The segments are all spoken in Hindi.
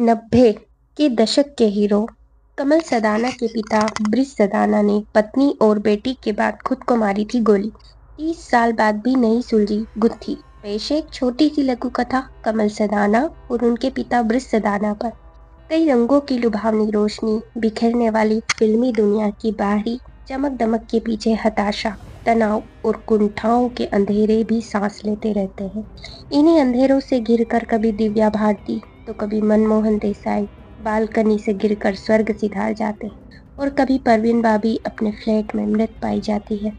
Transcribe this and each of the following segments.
90 के दशक के हीरो कमल सदाना के पिता ब्रिज सदाना ने पत्नी और बेटी के बाद खुद को मारी थी गोली। 30 साल बाद भी नहीं सुलझी गुत्थी। पेश है एक छोटी सी लघु कथा कमल सदाना और उनके पिता ब्रिज सदाना पर। कई रंगों की लुभावनी रोशनी बिखेरने वाली फिल्मी दुनिया की बाहरी चमक दमक के पीछे हताशा, तनाव और कुंठाओं के अंधेरे भी सांस लेते रहते हैं। इन्हीं अंधेरों से घिरकर कभी दिव्या भारती तो कभी मनमोहन देसाई बालकनी से गिरकर स्वर्ग सिधार जाते हैं और कभी परवीन बाबी अपने फ्लैट में मृत पाई जाती है।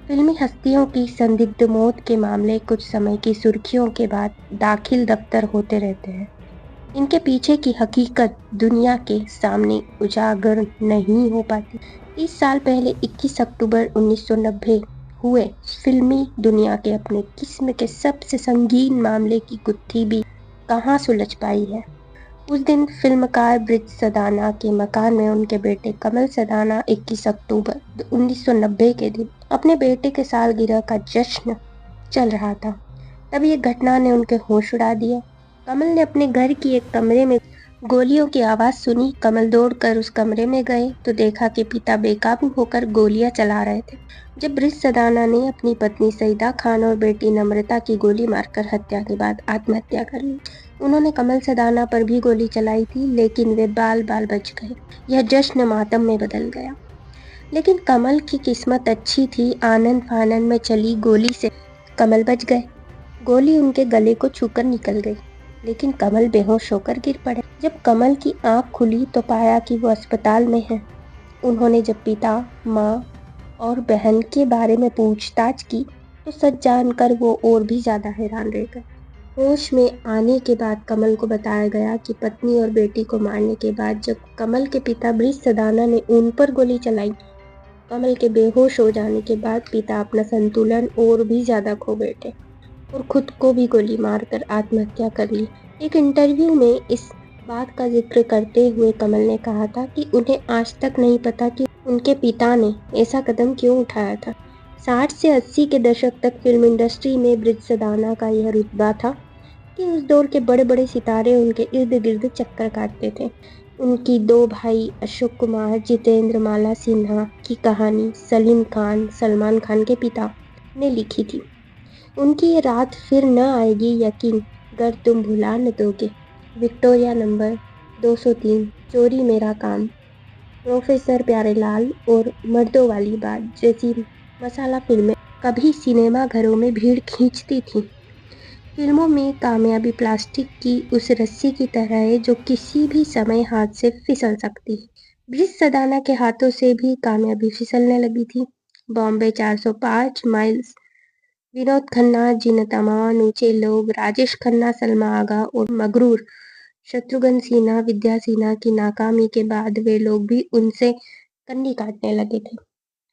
फिल्मी हस्तियों की संदिग्ध मौत के मामले कुछ समय की सुर्खियों के बाद दाखिल दफ्तर होते रहते हैं। इनके पीछे की हकीकत दुनिया के सामने उजागर नहीं हो पाती। 30 साल पहले 21 अक्टूबर 1990 हुए फिल्मी दुनिया के अपने किस्म के सबसे संगीन मामले की गुत्थी भी कहाँ सुलझ पाई है। उस दिन फिल्मकार ब्रिज सदाना के मकान में उनके बेटे कमल सदाना 21 अक्टूबर 1990 के दिन अपने बेटे के सालगिरह का जश्न चल रहा था। तब ये घटना ने उनके होश उड़ा दिए। कमल ने अपने घर की एक कमरे में गोलियों की आवाज सुनी। कमल दौड़कर उस कमरे में गए तो देखा कि पिता बेकाबू होकर गोलियां चला रहे थे। जब ब्रिज सदाना ने अपनी पत्नी सईदा खान और बेटी नम्रता की गोली मारकर हत्या के बाद आत्महत्या कर ली। उन्होंने कमल सदाना पर भी गोली चलाई थी, लेकिन वे बाल बाल बच गए। यह जश्न मातम में बदल गया। लेकिन कमल की किस्मत अच्छी थी। आनंद फानंद में चली गोली से कमल बच गए। गोली उनके गले को छूकर निकल गई, लेकिन कमल बेहोश होकर गिर पड़े। जब कमल की आंख खुली तो पाया कि वो अस्पताल में है। उन्होंने जब पिता, माँ और बहन के बारे में पूछताछ की तो सच जानकर वो और भी ज्यादा हैरान रह गए। होश में आने के बाद कमल को बताया गया कि पत्नी और बेटी को मारने के बाद जब कमल के पिता ब्रिज सदाना ने उन पर गोली चलाई, कमल के बेहोश हो जाने के बाद पिता अपना संतुलन और भी ज्यादा खो बैठे और खुद को भी गोली मारकर आत्महत्या कर ली। एक इंटरव्यू में इस बात का जिक्र करते हुए कमल ने कहा था कि उन्हें आज तक नहीं पता कि उनके पिता ने ऐसा कदम क्यों उठाया था। 60 से 80 के दशक तक फिल्म इंडस्ट्री में ब्रिज सदाना का यह रुतबा था कि उस दौर के बड़े बड़े सितारे उनके इर्द गिर्द चक्कर काटते थे। उनकी दो भाई अशोक कुमार, जितेंद्र माला सिन्हा की कहानी सलीम खान, सलमान खान के पिता ने लिखी थी। उनकी ये रात फिर न आएगी यकीन गर तुम भुला न दोगे, विक्टोरिया नंबर 203, चोरी मेरा काम, प्रोफेसर प्यारेलाल और मर्दों वाली बात जैसी मसाला फिल्में कभी सिनेमा घरों में भीड़ खींचती थीं। फिल्मों में कामयाबी प्लास्टिक की उस रस्सी की तरह है जो किसी भी समय हाथ से फिसल सकती है। ब्रिज सदाना के हाथों से भी कामयाबी फिसलने लगी थी। बॉम्बे 405 माइल्स, विनोद खन्ना, जीनत अमान, ऊंचे लोग, राजेश खन्ना, सलमा आगा और मगरूर, शत्रुघ्न सिन्हा, विद्या सिन्हा की नाकामी के बाद वे लोग भी उनसे कन्नी काटने लगे थे,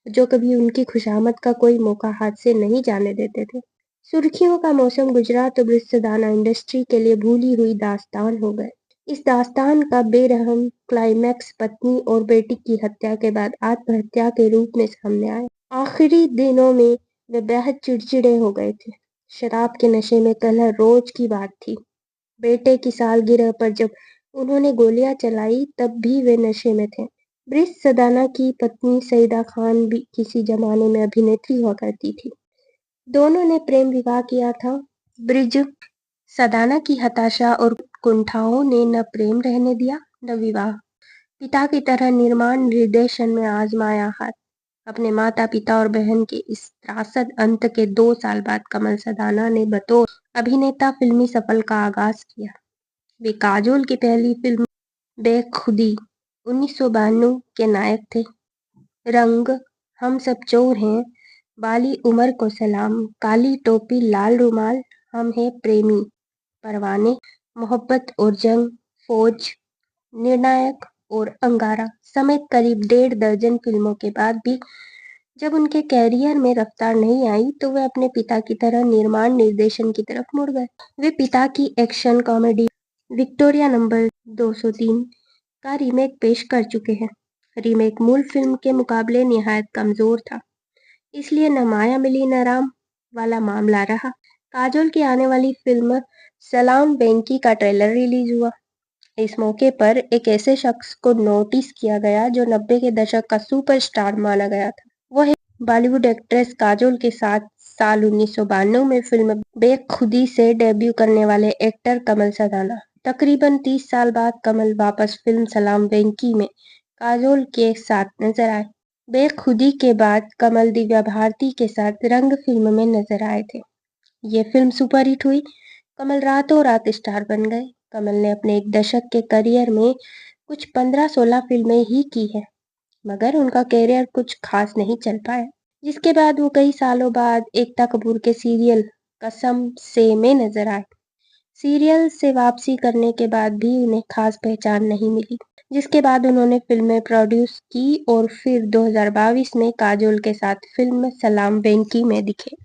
जो कभी उनकी खुशामद का कोई मौका हाथ से नहीं जाने देते थे। सुर्खियों का मौसम गुजरा तो ब्रिज सदाना इंडस्ट्री के लिए भूली हुई दास्तान हो गए। इस दास्तान का बेरहम क्लाइमैक्स पत्नी और बेटी की हत्या के बाद आत्महत्या के रूप में सामने आया। आखिरी दिनों में वे बेहद चिड़चिड़े हो गए थे। शराब के नशे में कलह रोज की बात थी। बेटे की सालगिरह पर जब उन्होंने गोलियां चलाई तब भी वे नशे में थे। ब्रिज सदाना की पत्नी सईदा खान भी किसी जमाने में अभिनेत्री हुआ करती थी। दोनों ने प्रेम विवाह किया था। ब्रिज सदाना की हताशा और कुंठाओं ने न प्रेम रहने दिया न विवाह। पिता की तरह निर्माण निर्देशन में आजमाया हाथ। अपने माता पिता और बहन के इस त्रासद अंत के 2 साल बाद कमल सदाना ने बतौर अभिनेता फिल्मी सफर का आगाज किया। वे काजोल की पहली फिल्म बेखुदी 1992 के नायक थे। रंग, हम सब चोर हैं, बाली उमर को सलाम, काली टोपी लाल रुमाल, हम हैं प्रेमी, परवाने, मोहब्बत और जंग, फौज, निर्णायक और अंगारा समेत करीब 1.5 दर्जन फिल्मों के बाद भी जब उनके कैरियर में रफ्तार नहीं आई तो वे अपने पिता की तरह निर्माण निर्देशन की तरफ मुड़ गए। वे पिता की एक्शन कॉमेडी विक्टोरिया नंबर 203 का रीमेक पेश कर चुके हैं। रीमेक मूल फिल्म के मुकाबले निहायत कमजोर था, इसलिए न माया मिली न राम वाला मामला रहा। काजोल की आने वाली फिल्म सलाम वेंकी का ट्रेलर रिलीज हुआ। इस मौके पर एक ऐसे शख्स को नोटिस किया गया जो 90 के दशक का सुपरस्टार माना गया था। वह है बॉलीवुड एक्ट्रेस काजोल के साथ साल 1992 में फिल्म बेखुदी से डेब्यू करने वाले एक्टर कमल सदाना। तकरीबन 30 साल बाद कमल वापस फिल्म सलाम वेंकी में काजोल के साथ नजर आए। बेखुदी के बाद कमल दिव्या भारती के साथ रंग फिल्म में नजर आए थे। ये फिल्म सुपरहिट हुई। कमल रातों रात स्टार बन गए। कमल ने अपने एक दशक के करियर में कुछ 15-16 फिल्में ही की है, मगर उनका करियर कुछ खास नहीं चल पाया। जिसके बाद वो कई सालों बाद एकता कपूर के सीरियल कसम से में नजर आए। सीरियल से वापसी करने के बाद भी उन्हें खास पहचान नहीं मिली, जिसके बाद उन्होंने फिल्में प्रोड्यूस की और फिर 2022 में काजोल के साथ फिल्म सलाम वेंकी में दिखे।